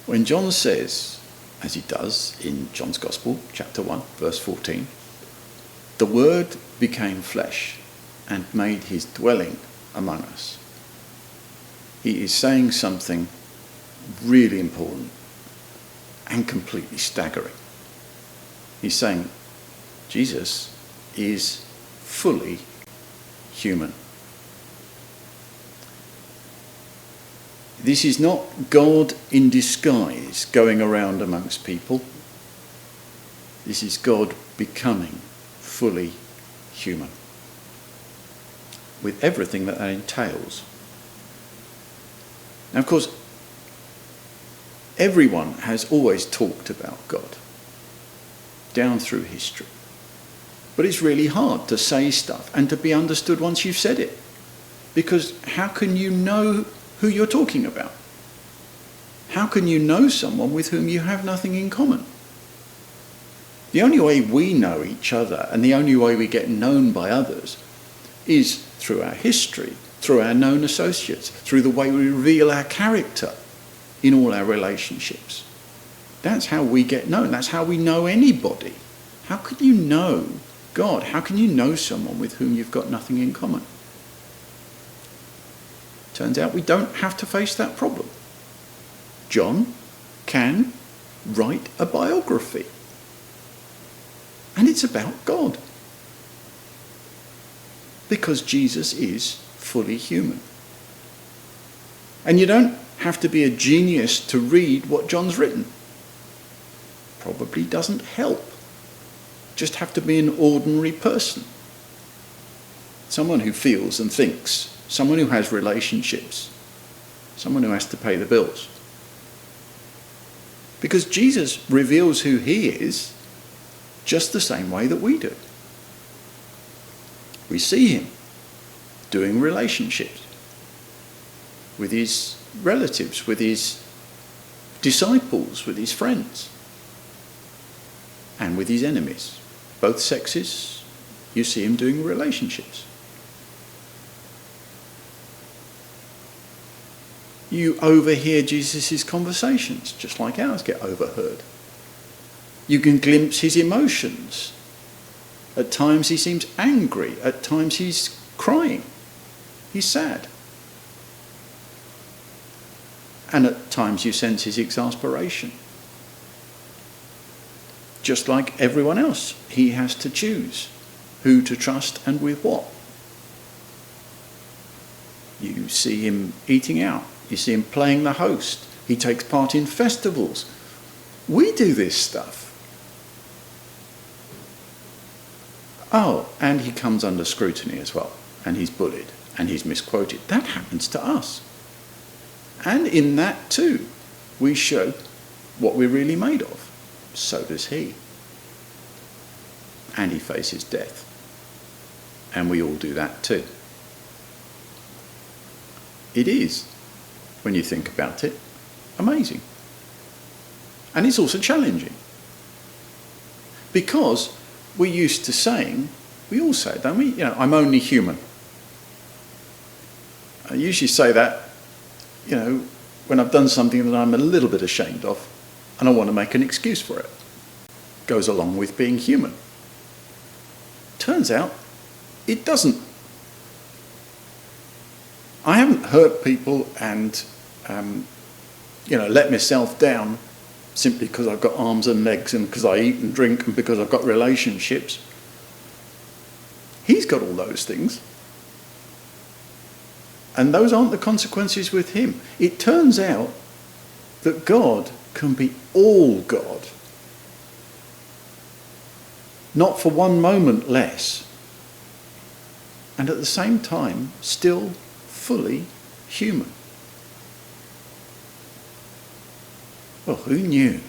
When John says, as he does in John's Gospel, chapter 1, verse 14, the Word became flesh and made his dwelling among us, he is saying something really important and completely staggering. He's saying Jesus is fully human. This is not God in disguise going around amongst people. This is God becoming fully human, with everything that entails. Now, of course, everyone has always talked about God down through history. But it's really hard to say stuff and to be understood once you've said it. Because how can you know who you're talking about? How can you know someone with whom you have nothing in common? The only way we know each other and the only way we get known by others is through our history, through our known associates, through the way we reveal our character in all our relationships. That's how we get known. That's how we know anybody. How can you know God? How can you know someone with whom you've got nothing in common? Turns out we don't have to face that problem. John can write a biography. And it's about God. Because Jesus is fully human. And you don't have to be a genius to read what John's written. Probably doesn't help. Just have to be an ordinary person. Someone who feels and thinks. Someone who has relationships. Someone who has to pay the bills. Because Jesus reveals who he is just the same way that we do. We see him doing relationships with his relatives, with his disciples, with his friends, and with his enemies. Both sexes, you see him doing relationships. You overhear Jesus' conversations, just like ours get overheard. You can glimpse his emotions. At times he seems angry. At times he's crying. He's sad. And at times you sense his exasperation. Just like everyone else, he has to choose who to trust and with what. You see him eating out. You see him playing the host. He takes part in festivals. We do this stuff. Oh, and he comes under scrutiny as well. And he's bullied. And he's misquoted. That happens to us. And in that too, we show what we're really made of. So does he. And he faces death. And we all do that too. It is, when you think about it, amazing. And it's also challenging. Because we're used to saying, we all say it, don't we? You know, I'm only human. I usually say that, you know, when I've done something that I'm a little bit ashamed of and I want to make an excuse for it. Goes along with being human. Turns out, it doesn't. I haven't hurt people and, let myself down simply because I've got arms and legs and because I eat and drink and because I've got relationships. He's got all those things. And those aren't the consequences with him. It turns out that God can be all God. Not for one moment less. And at the same time, still fully human. Well, who knew?